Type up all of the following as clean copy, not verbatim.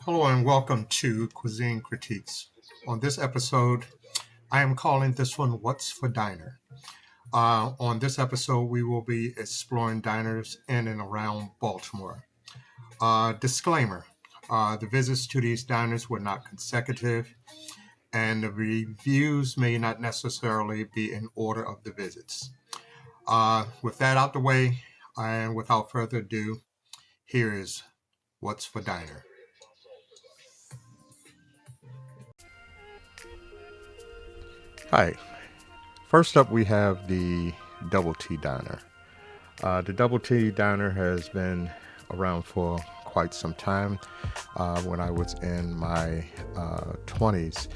Hello and welcome to Cuisine Critiques. On this episode, I am calling this one What's for Diner. On this episode, we will be exploring diners in and around Baltimore. Disclaimer the visits to these diners were not consecutive, and the reviews may not necessarily be in order of the visits. With that out the way, and without further ado, here is What's for Diner. Hi. First up, we have the Double T Diner. The Double T Diner has been around for quite some time. When I was in my 20s,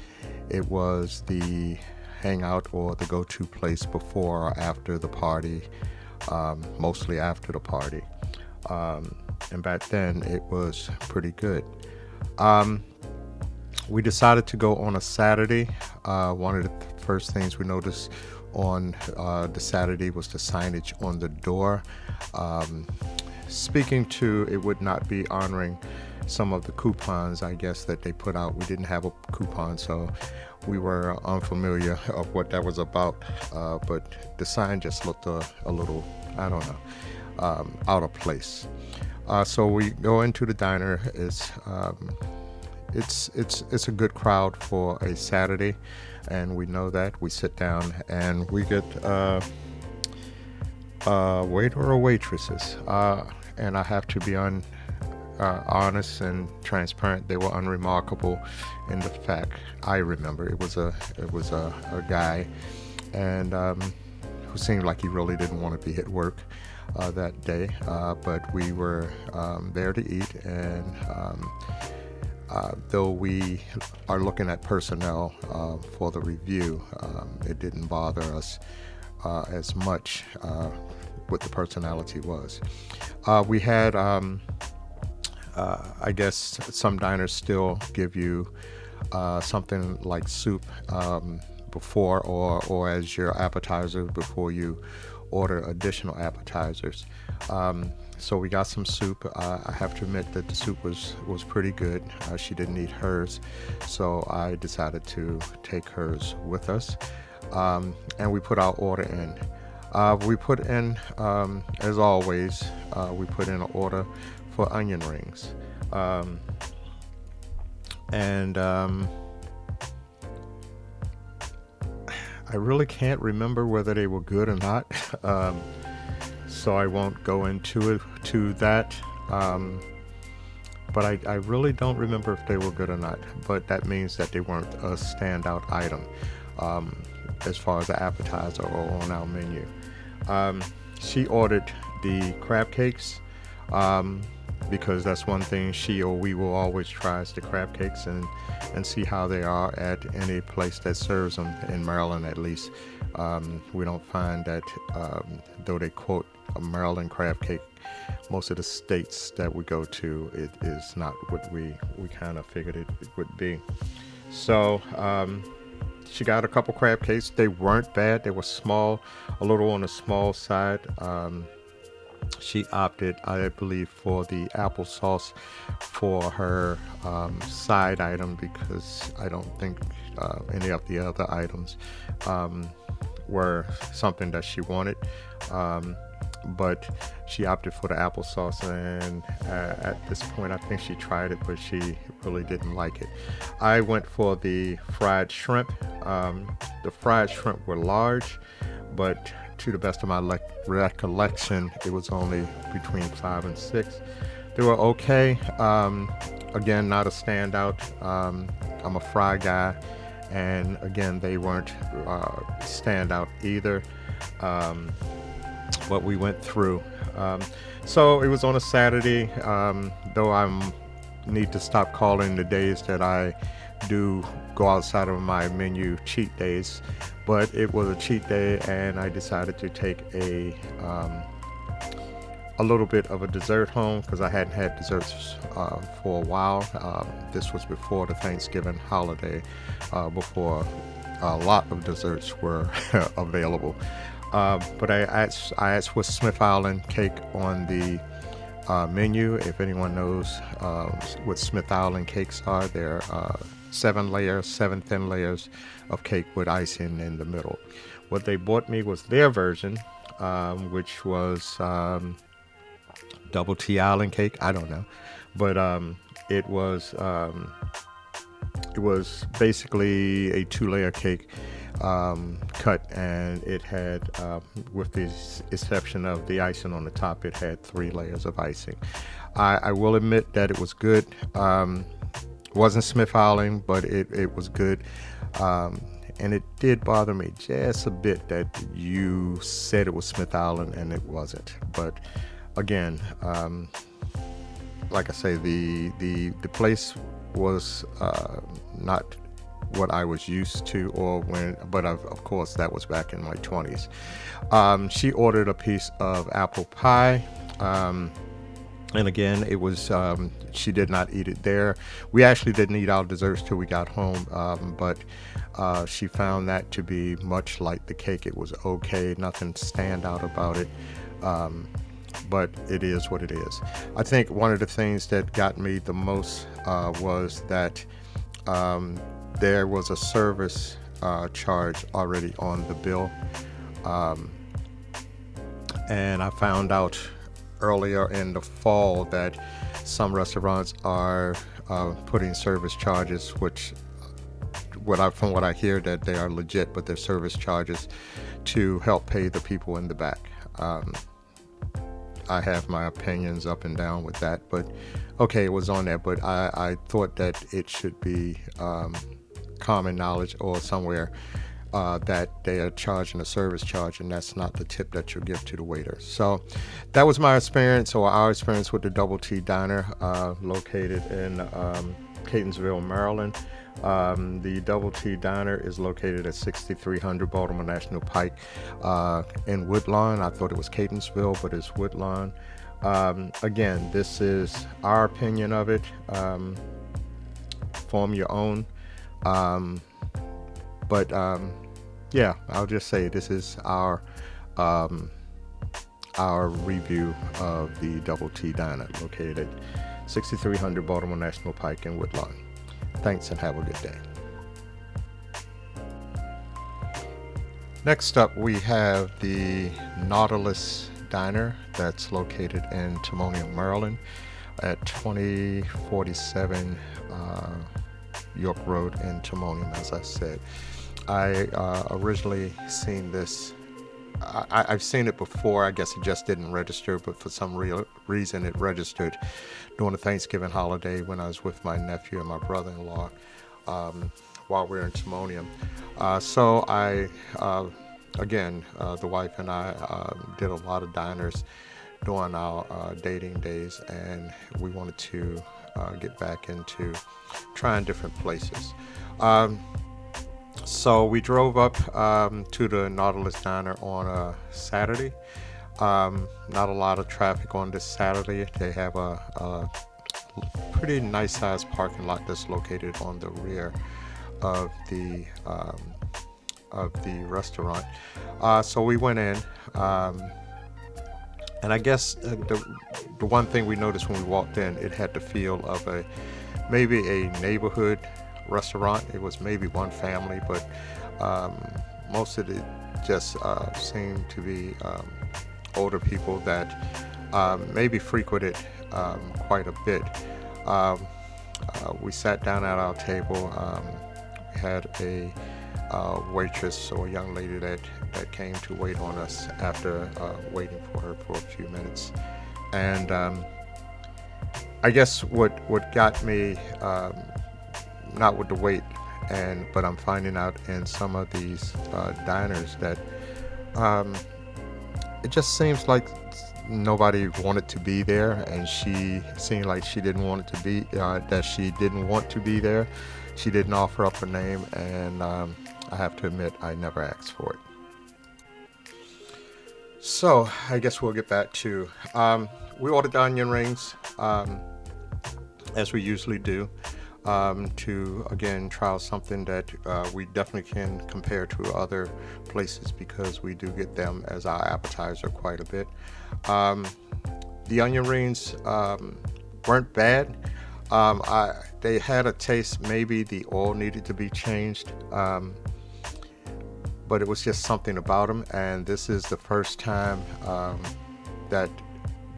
it was the hangout or the go-to place before or after the party, mostly after the party. And back then, it was pretty good. We decided to go on a Saturday. One of the first things we noticed on the Saturday was the signage on the door. Speaking to it would not be honoring some of the coupons, I guess, that they put out. We didn't have a coupon, so we were unfamiliar of what that was about. But the sign just looked a little, I don't know, out of place. So we go into the diner. It's a good crowd for a Saturday, and we know that. We sit down and we get waiter or waitresses, and I have to be honest and transparent. They were unremarkable in the fact I remember it was a guy, and who seemed like he really didn't want to be at work that day, but we were there to eat, and though we are looking at personnel for the review, it didn't bother us as much what the personality was. We had, I guess, some diners still give you something like soup before or as your appetizer before you order additional appetizers. So we got some soup. I have to admit that the soup was pretty good. She didn't eat hers, so I decided to take hers with us, and we put our order in. We put in, as always, we put in an order for onion rings, and I really can't remember whether they were good or not. So I won't go into that. But I really don't remember if they were good or not. But that means that they weren't a standout item as far as an appetizer or on our menu. She ordered the crab cakes because that's one thing she or we will always try is the crab cakes and see how they are at any place that serves them, in Maryland at least. We don't find that, though they quote a Maryland crab cake, most of the states that we go to, it is not what we kind of figured it would be. So she got a couple crab cakes. They weren't bad. They were small, a little on the small side. She opted, I believe, for the applesauce for her side item because I don't think any of the other items were something that she wanted. But she opted for the applesauce, and at this point I think she tried it, but she really didn't like it. I went for the fried shrimp. The fried shrimp were large, but to the best of my recollection, it was only between 5 and 6. They were okay. Again, not a standout. I'm a fry guy, and again, they weren't standout either. What we went through. So it was on a Saturday, though I need to stop calling the days that I do go outside of my menu cheat days, but it was a cheat day, and I decided to take a little bit of a dessert home because I hadn't had desserts for a while. This was before the Thanksgiving holiday, before a lot of desserts were available. But I asked for Smith Island cake on the menu. If anyone knows what Smith Island cakes are, they're 7 layers, 7 thin layers of cake with icing in the middle. What they bought me was their version, which was double T Island cake. I don't know, but it was basically a 2-layer cake cut, and it had, with the exception of the icing on the top, it had 3 layers of icing. I will admit that it was good. Wasn't Smith Island, but it was good. And it did bother me just a bit that you said it was Smith Island and it wasn't. But again, like I say, the place was not what I was used to, but of course that was back in my 20s. She ordered a piece of apple pie. And again, it was, she did not eat it there. We actually didn't eat our desserts till we got home, but she found that to be much like the cake. It was okay, nothing stand out about it, but it is what it is. I think one of the things that got me the most was that there was a service charge already on the bill, and I found out earlier in the fall that some restaurants are putting service charges, which from what I hear, that they are legit, but they're service charges to help pay the people in the back. I have my opinions up and down with that, but okay, it was on there, but I thought that it should be common knowledge or somewhere that they are charging a service charge, and that's not the tip that you'll give to the waiter. So that was my experience, or our experience, with the Double T Diner, located in Catonsville, Maryland. The Double T Diner is located at 6300 Baltimore National Pike in Woodlawn. I thought it was Catonsville, but it's Woodlawn. Again, this is our opinion of it. Form your own. But yeah, I'll just say this is our review of the Double T Diner, located at 6300 Baltimore National Pike in Woodlawn. Thanks and have a good day. Next up, we have the Nautilus Diner that's located in Timonium, Maryland at 2047 York Road in Timonium, as I said. I originally seen this. I've seen it before. I guess it just didn't register, but for some reason it registered during the Thanksgiving holiday when I was with my nephew and my brother-in-law while we were in Timonium. So the wife and I did a lot of diners during our dating days, and we wanted to get back into trying different places. So we drove up to the Nautilus Diner on a Saturday. Not a lot of traffic on this Saturday. They have a pretty nice sized parking lot that's located on the rear of the restaurant. So we went in, and I guess the one thing we noticed when we walked in, it had the feel of maybe a neighborhood restaurant. It was maybe one family, but most of it just seemed to be older people that maybe frequented quite a bit. We sat down at our table. We had a waitress or a young lady that came to wait on us after waiting for her for a few minutes. And I guess what got me, not with the wait, but I'm finding out in some of these diners that it just seems like nobody wanted to be there, and she seemed like she didn't want it to be that she didn't want to be there. She didn't offer up her name, and I have to admit I never asked for it. So I guess we'll get back to we ordered the onion rings as we usually do, to again try out something that we definitely can compare to other places, because we do get them as our appetizer quite a bit. The onion rings weren't bad. They had a taste. Maybe the oil needed to be changed, but it was just something about them. And this is the first time that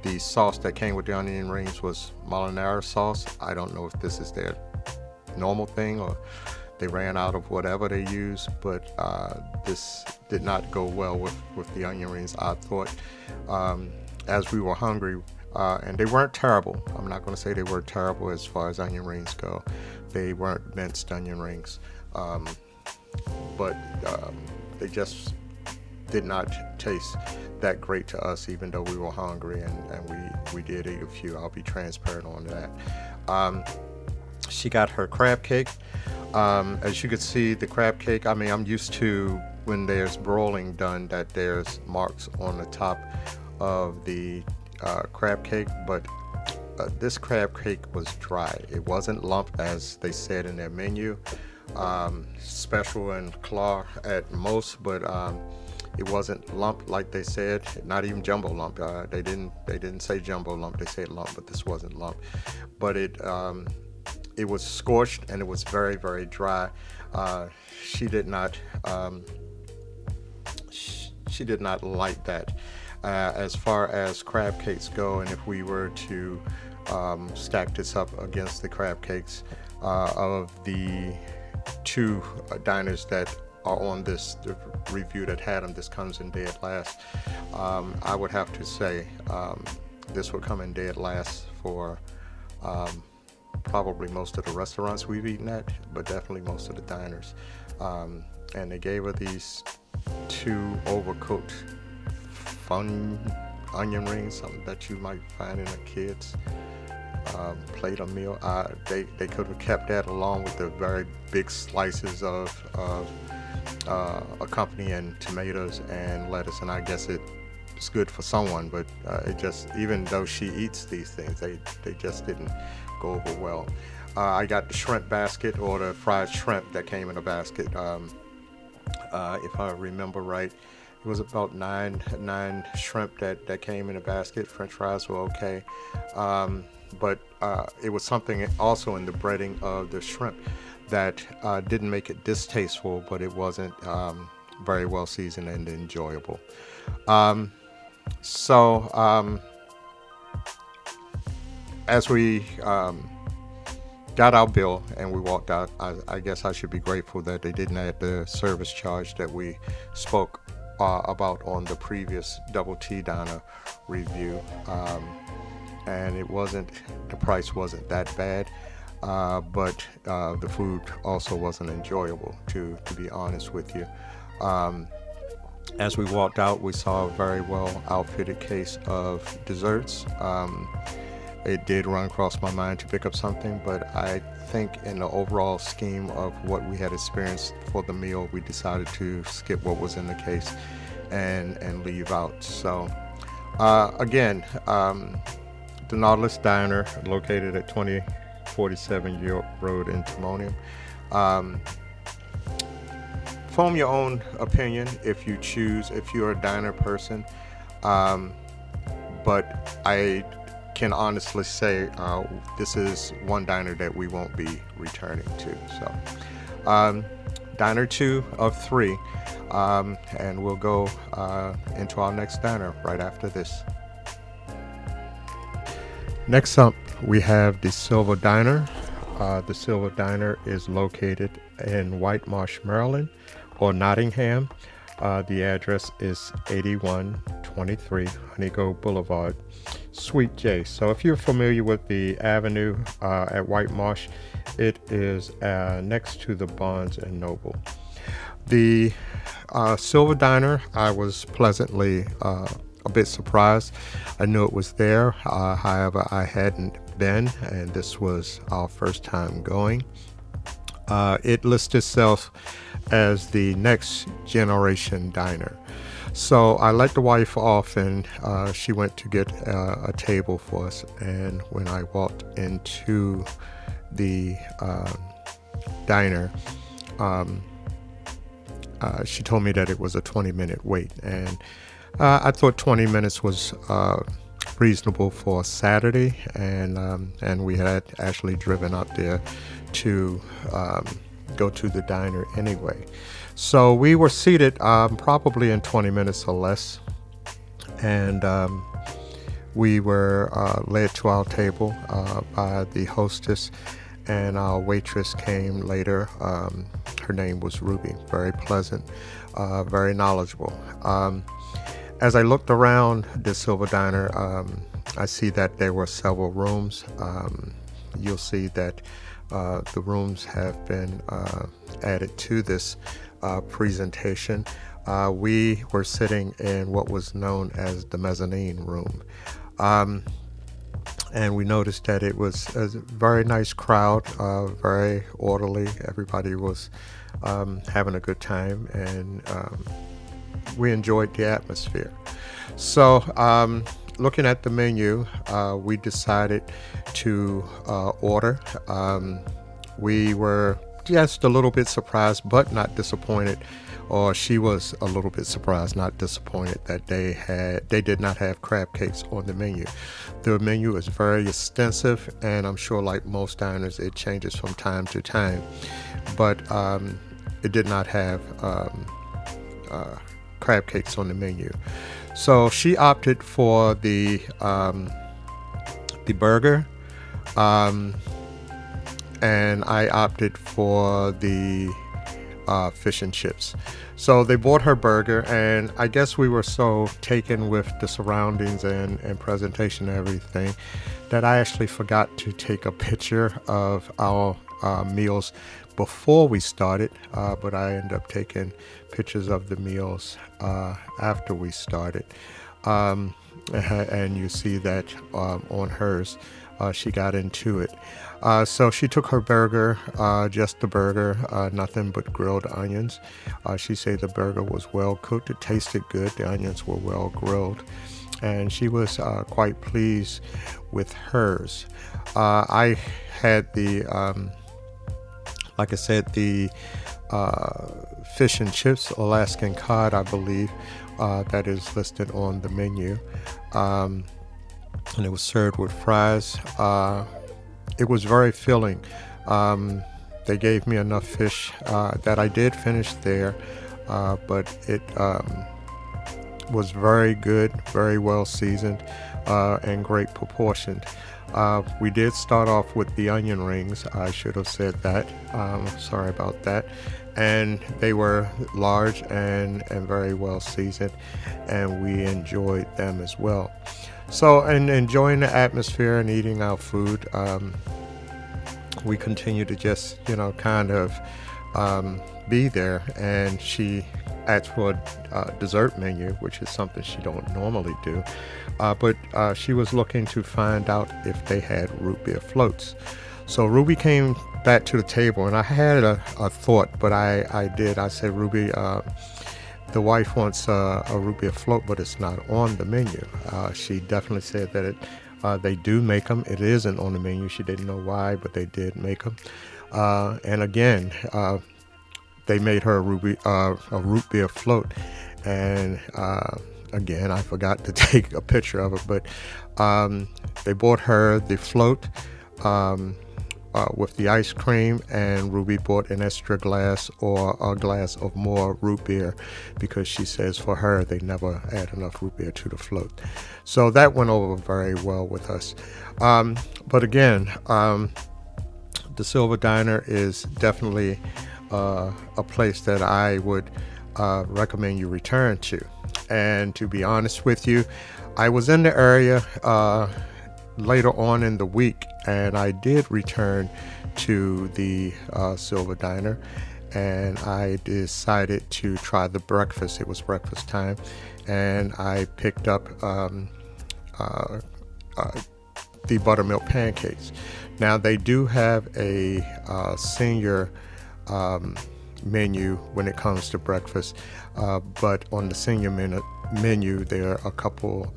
the sauce that came with the onion rings was marinara sauce. I don't know if this is their normal thing or they ran out of whatever they use, but this did not go well with the onion rings, I thought. As we were hungry, and they weren't terrible. I'm not going to say they were terrible as far as onion rings go. They weren't minced onion rings, but they just did not taste that great to us, even though we were hungry, and we did eat a few. I'll be transparent on that. She got her crab cake. As you can see, the crab cake, I mean, I'm used to when there's broiling done that there's marks on the top of the crab cake, but this crab cake was dry. It wasn't lump as they said in their menu. Special and claw at most, but it wasn't lump like they said. Not even jumbo lump. They didn't say jumbo lump. They said lump, but this wasn't lump. But it was scorched and it was very, very dry. She did not like that. As far as crab cakes go, and if we were to stack this up against the crab cakes of the two diners that are on this review that had them, this comes in dead last. I would have to say this would come in dead last for probably most of the restaurants we've eaten at, but definitely most of the diners. And they gave her these two overcooked fun onion rings, something that you might find in a kid's plate or meal. They could have kept that along with the very big slices of accompanying tomatoes and lettuce, and I guess it's good for someone, but it just, even though she eats these things, they just didn't go over well. I got the shrimp basket, or the fried shrimp that came in a basket. If I remember right, it was about nine shrimp that came in a basket. French fries were okay, but it was something also in the breading of the shrimp that didn't make it distasteful, but it wasn't very well seasoned and enjoyable. As we got our bill and we walked out, I guess I should be grateful that they didn't add the service charge that we spoke about on the previous Double T Diner review. And the price wasn't that bad, but the food also wasn't enjoyable, to be honest with you. As we walked out, we saw a very well outfitted case of desserts. It did run across my mind to pick up something, but I think in the overall scheme of what we had experienced for the meal, we decided to skip what was in the case and leave out. So again, the Nautilus Diner, located at 2047 York Road in Timonium. Form your own opinion if you choose, if you're a diner person. But I can honestly say this is one diner that we won't be returning to. So diner 2 of 3, and we'll go into our next diner right after this. Next up, we have the Silver Diner. The Silver Diner is located in White Marsh, Maryland, or Nottingham. The address is 8123 Honeygo Boulevard, Suite J. So if you're familiar with the avenue at White Marsh, it is next to the Barnes and Noble. The Silver Diner, I was pleasantly a bit surprised. I knew it was there, however I hadn't been, and this was our first time going. It lists itself as the next generation diner. So I let the wife off, and she went to get a table for us, and when I walked into the diner, she told me that it was a 20-minute wait, and I thought 20 minutes was reasonable for Saturday, and we had actually driven up there to go to the diner anyway. So we were seated probably in 20 minutes or less, and we were led to our table by the hostess, and our waitress came later. Her name was Ruby, very pleasant, very knowledgeable. As I looked around the Silver Diner, I see that there were several rooms. You'll see that the rooms have been added to this presentation. We were sitting in what was known as the mezzanine room. And we noticed that it was a very nice crowd, very orderly. Everybody was having a good time, and we enjoyed the atmosphere. So looking at the menu, we decided to order. We were just a little bit surprised, but not disappointed. Or she was a little bit surprised, not disappointed, that they did not have crab cakes on the menu. The menu is very extensive, and I'm sure, like most diners, it changes from time to time. But it did not have crab cakes on the menu. So she opted for the burger, and I opted for the fish and chips. So they bought her burger, and I guess we were so taken with the surroundings and presentation and everything that I actually forgot to take a picture of our meals before we started, but I ended up taking pictures of the meals after we started. And you see that on hers, she got into it. So she took her burger, just the burger, nothing but grilled onions. She said the burger was well cooked. It tasted good. The onions were well grilled, and she was quite pleased with hers. I had the, like I said, the fish and chips, Alaskan cod, I believe, that is listed on the menu. And it was served with fries. It was very filling. They gave me enough fish that I did finish there, but it was very good, very well seasoned, and great proportioned. We did start off with the onion rings. I should have said that. Sorry about that. And they were large and very well seasoned, and we enjoyed them as well. So, and enjoying the atmosphere and eating our food, we continue to just, kind of be there. And she asked for a dessert menu, which is something she don't normally do. But she was looking to find out if they had root beer floats. So Ruby came back to the table, and I had a thought, but I said, Ruby, the wife wants a root beer float, but it's not on the menu. She definitely said that they do make them. It isn't on the menu. She didn't know why, but they did make them. And again, they made her a root beer float. And again, I forgot to take a picture of it, but they bought her the float with the ice cream, and Ruby bought an extra glass or a glass of more root beer, because she says for her they never add enough root beer to the float. So that went over very well with us. But again, the Silver Diner is definitely a place that I would recommend you return to. And to be honest with you, I was in the area later on in the week, and I did return to the Silver Diner, and I decided to try the breakfast. It was breakfast time, and I picked up the buttermilk pancakes. Now, they do have a senior menu when it comes to breakfast, but on the senior menu there are a couple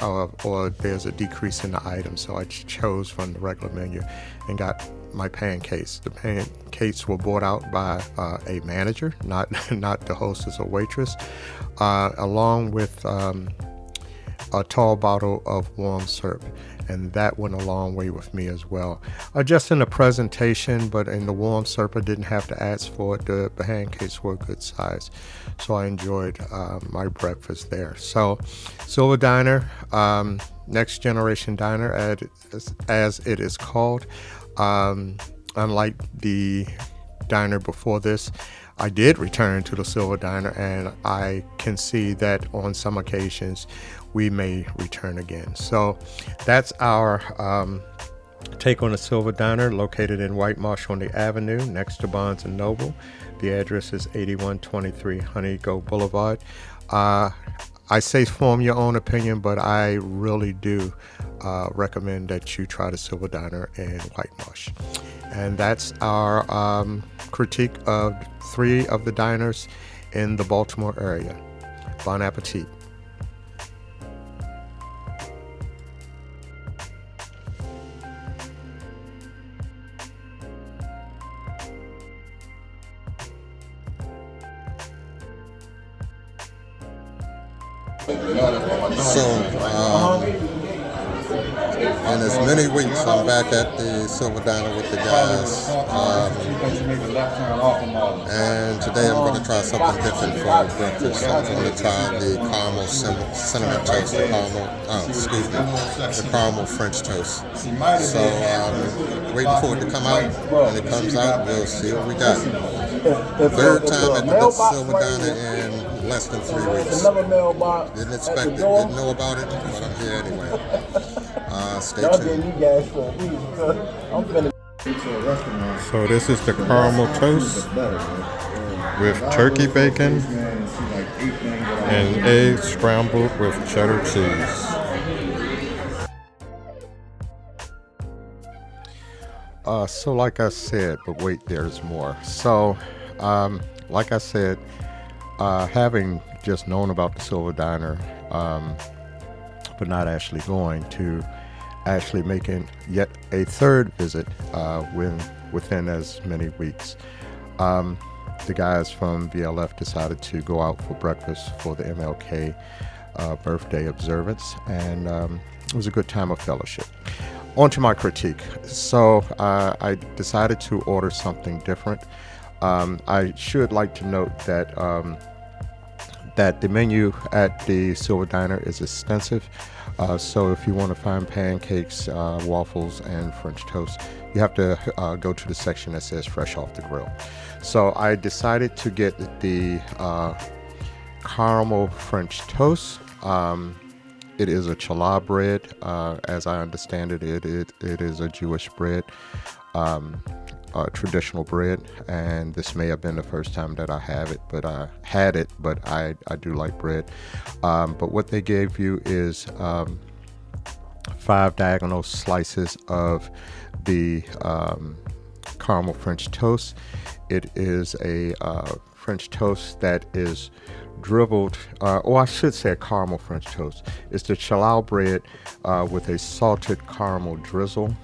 or there's a decrease in the items, so I chose from the regular menu and got my pancakes. The pancakes were brought out by a manager, not the hostess or waitress, along with a tall bottle of warm syrup, and that went a long way with me as well. Just in the presentation, but in the warm syrup, I didn't have to ask for it. The pancakes were a good size, so I enjoyed my breakfast there. So Silver Diner, next generation diner as it is called. Unlike the diner before this, I did return to the Silver Diner, and I can see that on some occasions we may return again. So that's our take on the Silver Diner, located in White Marsh on the Avenue next to Barnes & Noble. The address is 8123 Honey Go Boulevard. I say form your own opinion, but I really do recommend that you try the Silver Diner in White Marsh. And that's our critique of 3 of the diners in the Baltimore area. Bon appetit. So, in as many weeks, I'm back at the Silver Diner with the guys, and today I'm going to try something different for breakfast. I'm going to try the caramel cinnamon toast, the caramel French toast. So, waiting for it to come out. When it comes out, we'll see what we got. Third time at the Silver Diner in less than 3 weeks. Didn't expect it, didn't know about it, but I'm here anyway. Stay tuned. So this is the caramel toast with turkey bacon and eggs scrambled with cheddar cheese. So like I said, but wait, there's more. So like I said, having just known about the Silver Diner, but not actually going, to actually making yet a third visit within as many weeks. The guys from VLF decided to go out for breakfast for the MLK birthday observance, and it was a good time of fellowship. On to my critique. So I decided to order something different. I should like to note that that the menu at the Silver Diner is extensive. So if you want to find pancakes, waffles, and French toast, you have to go to the section that says fresh off the grill. So I decided to get the caramel French toast. It is a challah bread. As I understand it, it is a Jewish bread. Traditional bread, and this may have been the first time that I have it, but I had it, but I do like bread. But what they gave you is 5 diagonal slices of the caramel French toast. It is a French toast that is dribbled, or I should say a caramel French toast. It's the challah bread with a salted caramel drizzle.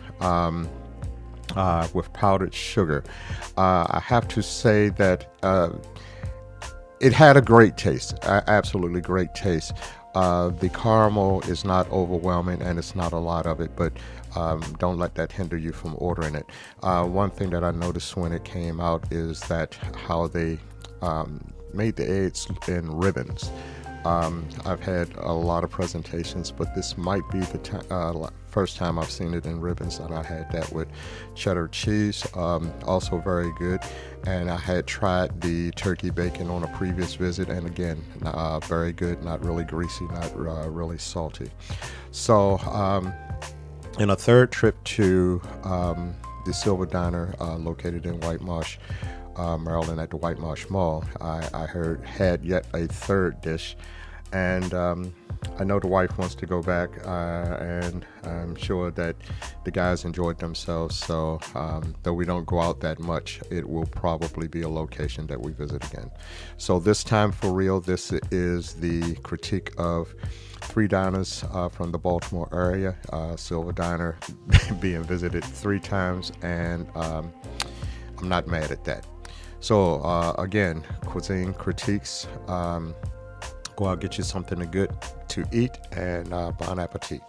With powdered sugar. I have to say that it had a great taste, absolutely great taste. The caramel is not overwhelming, and it's not a lot of it, but don't let that hinder you from ordering it. One thing that I noticed when it came out is that how they made the eggs in ribbons. I've had a lot of presentations, but this might be the first time I've seen it in ribbons, and I had that with cheddar cheese, also very good. And I had tried the turkey bacon on a previous visit, and again, very good, not really greasy, not really salty. So in a third trip to the Silver Diner located in White Marsh, Maryland, at the White Marsh Mall, I had yet a third dish, and I know the wife wants to go back, and I'm sure that the guys enjoyed themselves. So though we don't go out that much, it will probably be a location that we visit again. So this time, for real, this is the critique of 3 diners from the Baltimore area. Silver Diner being visited 3 times, and I'm not mad at that. So again, Cuisine Critiques, Go out, get you something good to eat, and bon appetit.